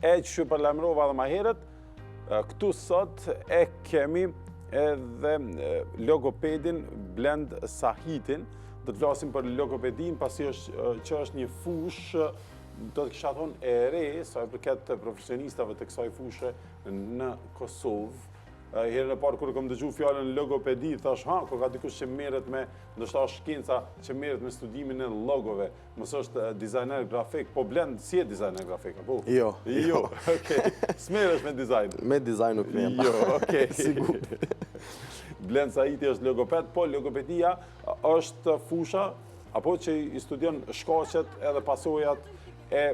E që përlajmërova edhe më herët, këtu sot e kemi edhe logopedin Blend Sahitin. Do të flasim për logopedin, pasi që është një fushë, do të kisha thonë e re, sa i përket profesionistave të kësaj fushë në Kosovë. Herën e parë kur kam dëgjuar fjalën logopedi, thash, ko ka dikush që merret me, ndoshta shkenca që merret me studimin e logove. Mos është dizajner grafik, po Blend si e dizajner grafik apo? Jo. Jo, okay. S'merresh me dizajn. Me dizajn nuk merrem. Jo, okay. Sigur. Blend Sahiti është logoped, po logopedia është fusha apo që i studion shkaqet edhe pasojat e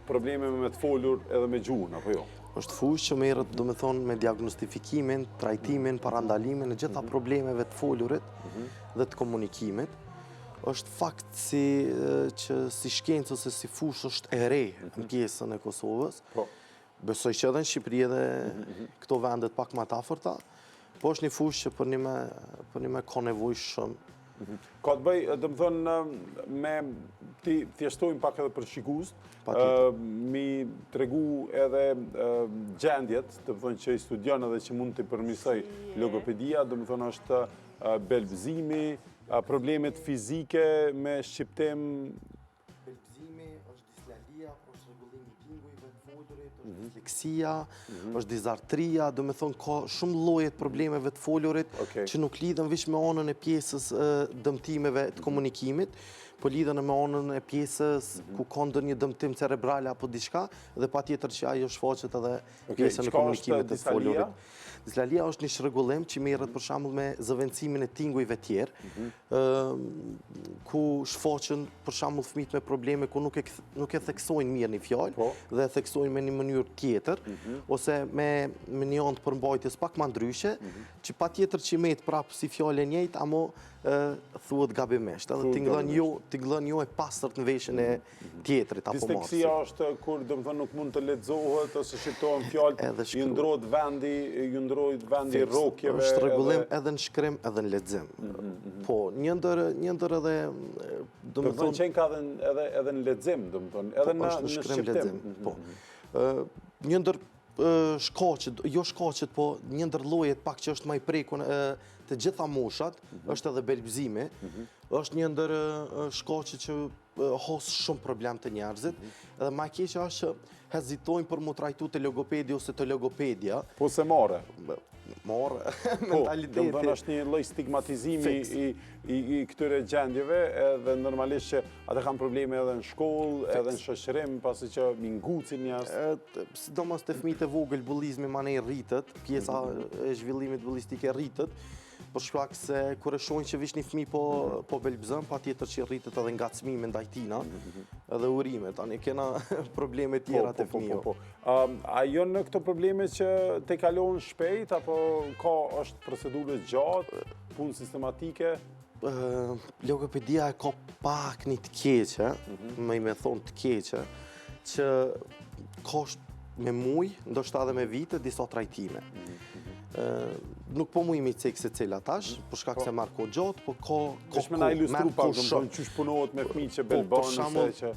problemeve me të folur edhe me gjuhën, apo jo? Është fushë që merret, domethënë, me diagnostifikimin, trajtimin, parandalimin e gjitha problemeve të folurit dhe të komunikimit. Është fakt që si shkencë ose si fushë është e re në pjesën e Kosovës. Besoj që edhe në Shqipëri edhe këto vendet pak më të afërta, po është një fushë që për një me ka nevojshëm. Ka të bëj, dhe më thënë, me ti thjeshtojmë pak edhe për shikust, mi tregu edhe gjendjet, dhe më thënë që i studion edhe që mund të përmisoj logopedia, dhe më thënë është belbëzimi, problemet fizike me shqiptim. Belbëzimi është dislalia, është rregullimi i tingujve të folurit, është disleksia, është dizartria, do me thonë ka shumë lloje të problemeve të folurit që nuk lidhen vetëm me anën e pjesës dëmtimeve të komunikimit, po lidhen me anën e pjesës ku ka ndonjë dëmtim cerebral apo diçka dhe patjetër që ajo shfaqet edhe pjesën e komunikimit të folurit. Dislalia është një çrregullim që merret për shembull me zëvendësimin e tingujve tjerë, ku shfaqen për shembull fëmijët me probleme ku nuk e theksojnë mirë një fjalë dhe e theksojnë me një mënyrë tjetër, ose me një anë të përmbajtjes pak më ndryshe, që patjetër që merret prapë si fjalë e njëjtë, amo thuhet gabimisht, edhe tingëllon jo e pastërt në veshën e tjetrit apo marrësit. Disleksia është kur domethënë nuk mund të lexohet ose shitohen fjalë, ju ndrohet vendi i rrokjeve. Është rregullim edhe në shkrim edhe në lexim. Po, një ndër edhe domethënë që ka edhe në lexim, domethënë, edhe në shkrim. Po. Një ndër shkaqet, jo shkaqet, po një ndër llojet pak që është më i prekur të gjitha moshat, është edhe belbëzimi, është një ndër shkaqet që hos shumë problem të njerëzit, edhe më e keqja është që hezitojnë për mu trajtu të logopedi ose të logopedia. Po se more. More, mentaliteti. Po, është një lloj stigmatizimi i këtyre gjendjeve, edhe normalisht që ata kanë probleme edhe në shkollë, edhe në shoqërim, pasi që mi ngucin njerëz. Sidomos te fëmijët e vogël bullizmi manej rritet, pjesa e zhvillimit bullistike rritet, për shkak se kur e shohin që vish një fëmijë po belbëzon, patjetër që rritet edhe ngacmimi ndaj tina, edhe urime, tani kena probleme tjera te fëmijët. A janë në këto probleme që te kalon shpejt, apo është procedurë gjatë, punë sistematike? Logopedia ka pak një të keqe, me thonë të keqe, që ka me muj, ndoshta edhe me vite, disa trajtime. Nuk po mu imi cekë se cila tash, për shkak se marrë kohë gjatë, po ka kohë na ilustru pak, domethënë çu punohet me fëmijë që belbon, që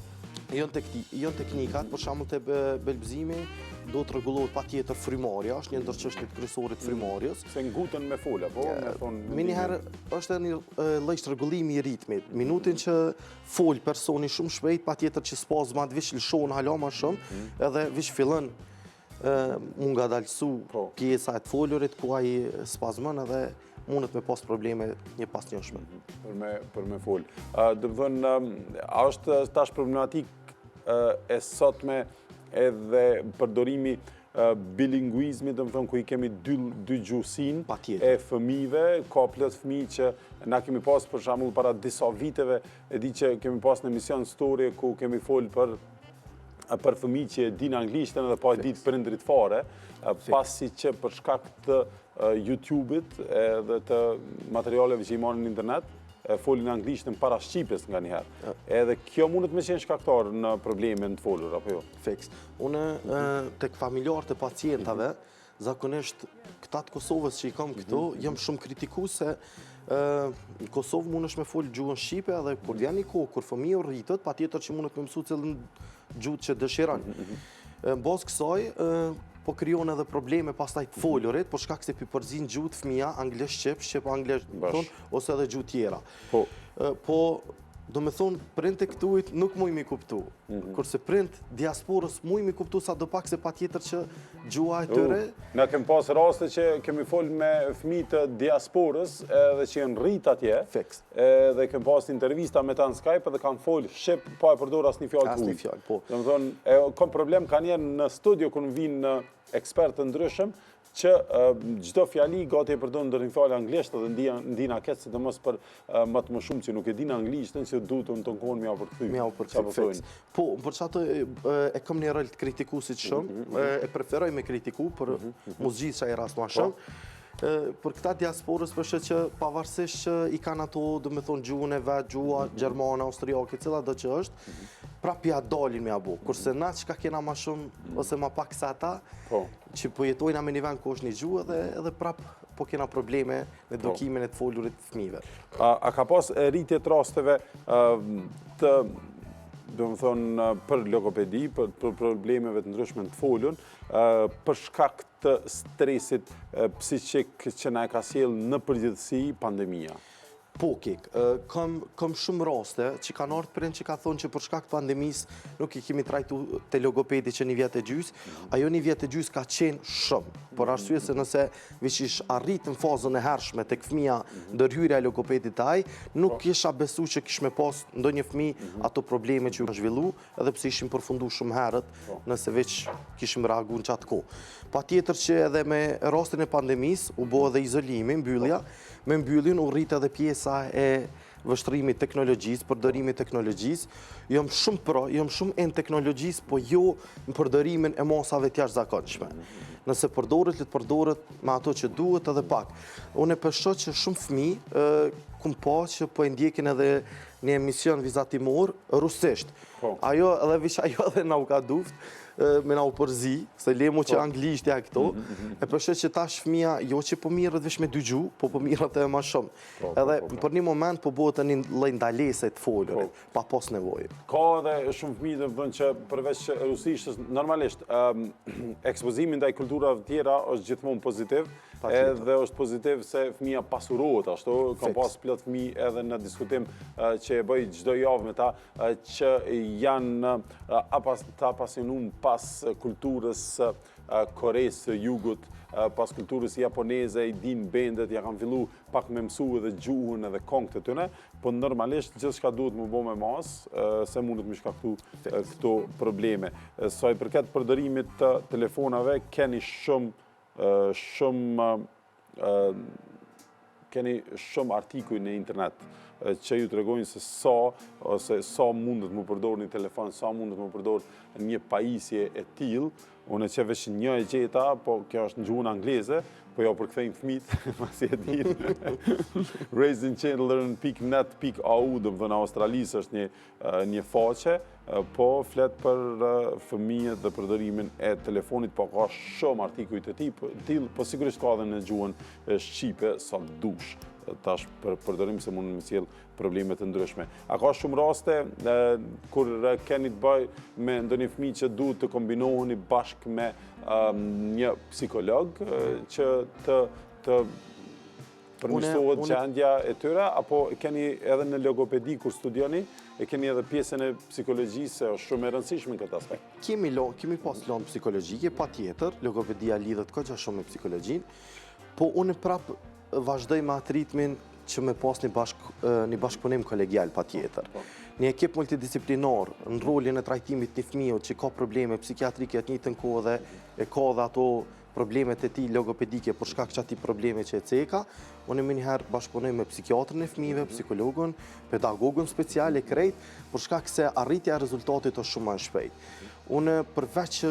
janë teknikat, për shembull te belbëzimi do të rregullohet patjetër frymarrja, është një ndër çështjet kryesore të frymarrjes. Se ngutën me fol apo me thonë. Miniherë është një lloj rregullimi i ritmit. Minutin që fol personi shumë shpejt, patjetër që spazmat vish lëshon hala më shumë, edhe vish fillon mund nga dalësu pjesa e të folurit, ku ai spazmon edhe mundet me pas probleme një pas njëshme. Për me fol. Do të thënë, a është tash problematik e sotme edhe përdorimi bilinguizmi, do të thënë, ku i kemi dy gjuhësin e fëmijëve, ka plot fëmijë që na kemi pas për shembull para disa viteve, e di që kemi pas në emision story ku kemi fol për fëmijë që din anglishtën edhe pa ditë prindrit fare, pasi që për shkak të YouTube-it edhe të materialeve që i marrin në internet, folin anglishtën para shqipes nga njëherë. Edhe kjo mundet me qenë shkaktar në probleme të folur, apo jo? Fiks. Unë tek familjarët e pacientave, zakonisht këta të Kosovës që i kam këtu, jam shumë kritiku se në Kosovë mund është me folë gjuhën Shqipe edhe kur vjen një kohë, kur fëmiju rritët, patjetër që mundet me mësu cilën gjuhë që dëshiran. Në bazë kësaj, po krijon edhe probleme pastaj të folurit, për shkak se përzin gjuhë të fëmija, anglisht shqip anglisht ose edhe gjuhë tjera. Po, do me thonë, prind e këtujt nuk muj mi kuptu. Kurse prind diasporës muj mi kuptu sa do pak se pa tjetër që gjua e tëre. Ne kem pas raste që kemi fol me fëmijë të diasporës edhe që janë rrit atje. Fix. Edhe kem pas intervista me ta në Skype edhe kanë fol shqip, pa e përdor asnjë fjalë Asnjë fjalë, po. Do të thonë, kam problem kanë jenë në studio kur vinë ekspertë ndryshëm që çdo fjali gati e përdor ndër një fjalë anglisht dhe ndina keq sidomos për më shumë që nuk e din anglishtën që duhet unë tonë kohën mja përkthy. Po, për çato e kam një rol të kritikuesit shumë, e preferoj me kritiku për mos gjithë çaj rast më shumë. Për këta diasporës përshë që pavarësisht që i kanë ato, do me thonë, gjuhën e vetë, gjuha gjermane, austriake, cila do që është, prap ja dalin me abu. Kurse na që ka kena ma shumë, ose ma pak sa ta, që po jetojna me një vend ku është një gjuhë edhe prap po kena probleme në edukimin e të folurit të fëmijëve. A ka pas rritje të rasteve të, do më thonë, për logopedi, për problemeve të ndryshme të folun, për shkak të stresit psiqik që na e ka sjell në përgjithësi pandemia? Po, kam shumë raste që kanë ardhur prind që ka thonë që për shkak të pandemisë nuk i kemi trajtu te logopedi që një vjet e gjys. Ajo një vjet e gjys ka qenë shumë, por arsye se nëse vish arrit në fazën e hershme tek fëmia ndërhyrja e logopedit taj, nuk kisha besu që kish me pas ndonjë fëmijë ato probleme që u kanë zhvillu, edhe pse ishim përfundu shumë herët nëse veç kishim reaguar në qatë kohë. Patjetër që edhe me rastin e pandemisë u bë edhe izolimi, mbyllja. Me mbylljen u rrit edhe pjesa e vështrimit teknologjisë, përdorimit teknologjisë. Jam shumë në teknologjisë, po jo në përdorimin e masave të jashtëzakonshme. Nëse përdoret, le të përdoret me ato që duhet edhe pak. Unë e peshoj që shumë fëmijë kum pa që po e ndjekin edhe një emision vizatimor rusisht. Ajo edhe na u ka duft me na u përzi, se lemu që anglisht ja këto, e përshë që tash fëmija, jo që po mirët vesh me dy gjuhë, po mirët edhe ma shumë. Edhe për një moment po bëhet një lloj ndalese të folurit, pa pas nevojë. Ka edhe shumë fëmijë dhe vënd që përveç rusishtës, normalisht, ekspozimin ndaj kulturave tjera është gjithmonë pozitiv, edhe është pozitiv se fëmija pasurohet ashtu, kam pas plot fëmijë edhe në diskutim që e bëj çdo javë me ta, që janë ta apasionum pas kulturës Koreas së Jugut, pas kulturës japoneze, i din bendet, ja kanë fillu pak me mësu edhe gjuhën edhe këngët e tyre, po normalisht gjithçka duhet më bë me mas, se mundet më shkaktu këto probleme. Sa i përket përdorimit të telefonave, keni shumë artikuj në internet që ju tregojnë se sa mundet më përdor një telefon, sa mundet më përdor një pajisje e tillë. Unë që veç një e gjeta, po kjo është në gjuhën angleze, po jo përkthejnë fëmijët, pasi e dinë. raisingchildren.net.au, do të thënë Australisë është një faqe, po flet për fëmijët dhe përdorimin e telefonit, po ka shumë artikuj të tillë, po sigurisht ka edhe në gjuhën shqipe sa dush. Tash për përdorim se mund të më sjell probleme të ndryshme. A ka shumë raste kur keni të bëj me ndonjë fëmijë që duhet të kombinoheni bashkë me një psikolog që të përmirësohet gjendja e tyre, apo keni edhe në logopedi kur studioni, e keni edhe pjesën e psikologjisë, është shumë e rëndësishme në këtë aspekt? Kemi pas lanë psikologjike, patjetër, logopedia lidhet kogja shumë me psikologjinë, po unë prapë vazhdoj me atë ritmin që me pas një bashkëpunim kolegial patjetër. Një ekip multidisciplinar në rolin e trajtimit një fëmijë që ka probleme psikiatrike atë njëjtën kohë dhe e ka dhe ato problemet e tij logopedike për shkak që ati probleme që e ceka, unë më njëherë bashkëpunoj me psikiatrën e fëmijëve, psikologun, pedagogun special e krejt, për shkak se arritja e rezultatit është shumë më shpejt. Unë përveç që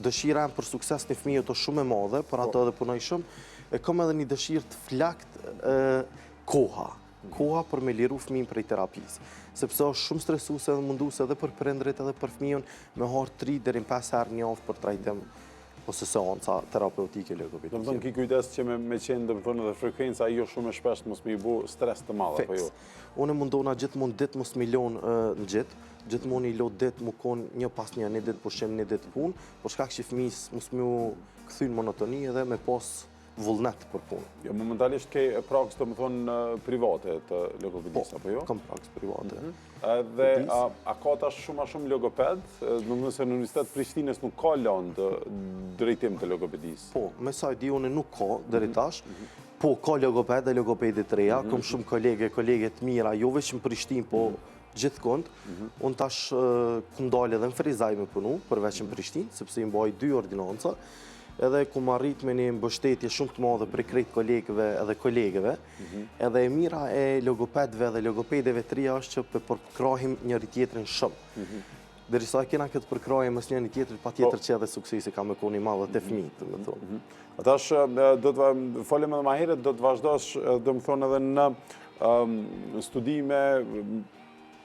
dëshira për sukses një fëmijë është shumë e madhe, për ato edhe punoj shumë, e kam edhe një dëshirë të flakt koha për me liru fëmijën prej terapisë. Sepse është shumë stresuese dhe munduese edhe për prindrit edhe për fëmijën me harë 3 deri në 5 herë në javë për trajtim ose seanca terapeutike Do më logopedike. thonë ki kujdes që me qenë do më thonë edhe frekuenca jo shumë e shpesht mos me i bu stres të madh apo jo. Unë mundona gjithmonë ditë mos milion në gjithmonë i lot ditë më konë një pas një ditë pushim, një ditë punë, por shkak që fëmijës mos më kthyn monotoni edhe me pas vullnet për punë. Jo, momentalisht ke prakës të më thonë private të logopedisë, apo jo? Kam prakës private. Dhe a ka tash shumë a shumë logoped? Në më se në Universitet Prishtinës nuk ka lanë drejtim të logopedisë. Po, me sa i di unë nuk ka deri tash. Po, ka logoped dhe logopedit të reja, kam shumë kolege të mira, jo vetëm në Prishtinë, po gjithkund. Unë tash kum dalë edhe në Frizaj me punu, përveç në Prishtinë, sepse i mbaj 2 ordinanca, edhe kum arrit me një mbështetje shumë të madhe për krejt kolegëve edhe kolegeve, edhe e mira e logopedve dhe logopedeve të reja është që përkrahim njëri tjetrin shumë. Derisa kena këtë përkrahje mes njëri tjetrit, patjetër që edhe suksesi ka me koni madhe të fëmijët, do të thonë. Atash, do të folem edhe më herët, do të vazhdosh, do më thonë edhe në studime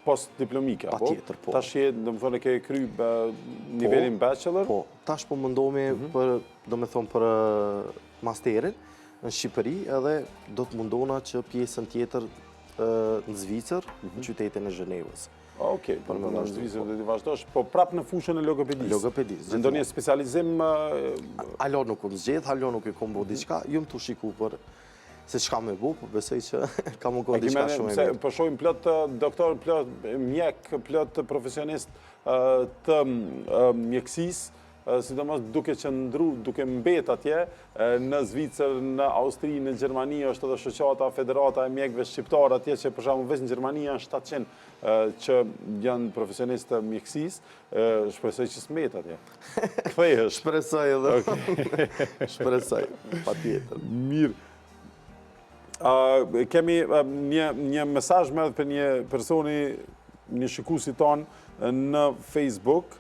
post-diplomike, apo? Patjetër, po. Tash do më thonë ke kry nivelin bachelor? Po, tash po mundohemi për, do me thonë, për masterin në Shqipëri, edhe do të mundona që pjesën tjetër në Zvicër, në qytetin e Zhenevës. Okej, për më në Zvicër dhe të vazhdosh, po prap në fushën e logopedisë? Logopedisë. Ndonjë specializim? Alo nuk më zgjedh, alo nuk e kom bo diçka, ju më të shiku për se çka me bu, po besoj që ka më kohë diçka shumë e mirë. Po shohim plot doktor, plot mjek, plot profesionist të mjekësisë, sidomos duke qëndru, duke mbet atje, në Zvicër, në Austri, në Gjermani, është edhe shoqata, federata e mjekëve shqiptar atje, që për shembull veç në Gjermani janë 700 që janë profesionistë të mjekësisë, shpresoj që s'mbet atje. Kthehesh. Shpresoj edhe. Shpresoj, patjetër. Mirë. Kemi një mesazh me për një personi, një shikuesi tonë në Facebook,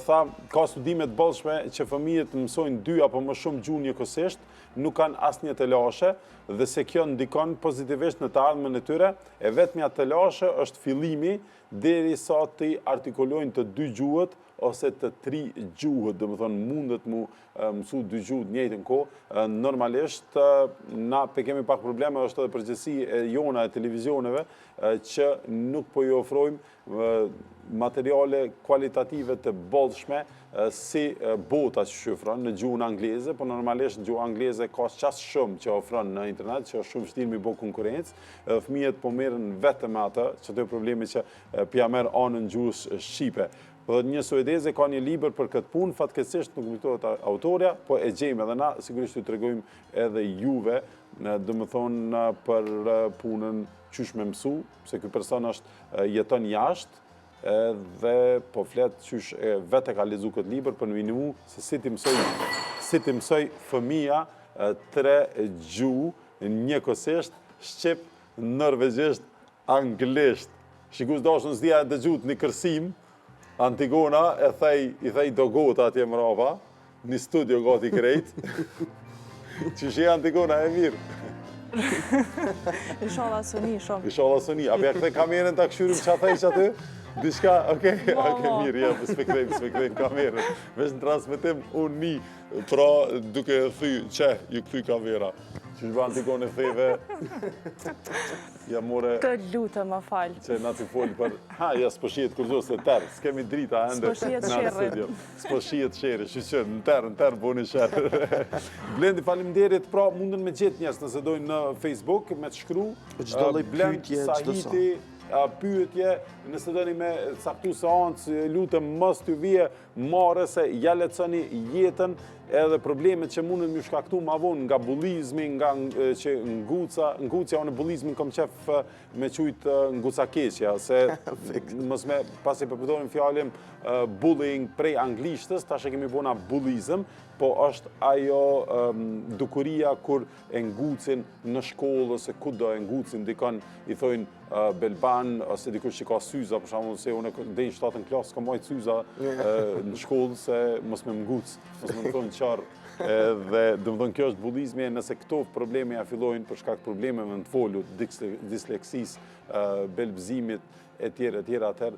tha, ka studime të bollshme që fëmijët mësojnë 2 apo më shumë gjuhë njëkohësisht, nuk kanë asnjë të lashe dhe se kjo ndikon pozitivisht në të ardhmen e tyre, e vetmja të lashe është fillimi derisa të artikulojnë të 2 gjuhët ose të 3 gjuhët, dhe më thonë mundet mu mësu 2 gjuhët njëjtën kohë. Normalisht, na kemi pak probleme, është edhe përgjithësi e jona e televizioneve, që nuk po i ofrojmë materiale kualitative të bollshme si bota që shifron në gjuhën angleze, po normalisht gjuhë angleze ka qas shumë që ofron në internet, që është shumë vështirë mi bo konkurencë. Fëmijët po merren vetëm atë, që të problemi që pja merr anën gjuhës shqipe. Dhe një suedeze ka një libër për këtë punë, fatkeqësisht nuk kujtohet autorja, po e gjejmë edhe na, sigurisht ju tregojmë edhe juve, do të thonë për punën qysh me mësu, se ky person jeton jashtë, dhe po flet qysh vetë ka lexuar këtë libër për në minimu se si ti mësoj fëmia 3 gjuhë njëkohësisht, shqip, norvegjisht, anglisht. Shikus dashun s'dia dëgjut një kërsim, Antigona i thej do gota atje mrapa, një studio gati krejt. Që shi Antigona e mirë. Inshallah sëni shumë. Inshallah sëni. A bja këthe kamerën të këshyrim që athej që aty? Dishka, okej, mirë, ja, s'me krejmë kamerën. Vesh në transmitim unë një, pra duke thy, që ju këthy kamera. Që shba Antigone theve, ja more... Të lutë më falë. Që na të folë për... Ha, ja s'po shijet kurzo se tërë, s'kemi drita ende në studio. S'po shijet shere, shqyqër, në tërë, boni shere. Blendi, faleminderit, pra mundën me gjithë njës nëse dojnë në Facebook, me të shkru. Blend Sahiti, pyetje, nëse doni me saktu seancë, lutem mos t'ju vije marrë se ja leconi jetën edhe problemet që mundën mju shkaktu ma vonë nga bullizmi, nga që ngucja, unë bullizmin kom qef me qujt nguca keqja, se mos me pasi përpëtonim fjallim bullying prej anglishtës, tash e kemi bona bullizm, po është ajo dukuria kur e ngucin në shkollë, ose kudo e ngucin, dikon i thojnë belban, ose dikush që ka syza, për shembull se unë dej në 7. klasë ka majt syza në shkollë se mos me nguc, mos me thonë qarë. Dhe dëmëdhën kjo është bullizmi, nëse këto probleme ja fillojnë për shkak problemeve në të folut, disleksisë, belbëzimit, e tjerë, atëherë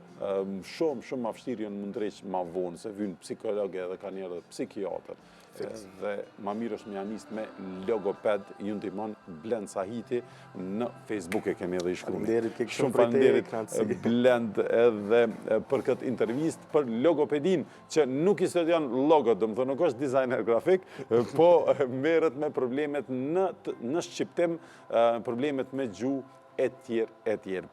shumë ma vështirë janë më ndreq ma vonë, se vynë psikologë edhe ka njerë dhe psikiatër. Dhe ma mirë është me janisht me logoped, ju ndihmon Blend Sahiti, në Facebook e kemi edhe i shkrumi. Shumë faleminderit Blend edhe për këtë intervist, për logopedin, që nuk i studion logo, do më thë nuk është designer grafik, po merret me problemet në shqiptim, problemet me gjuhë e tjerë.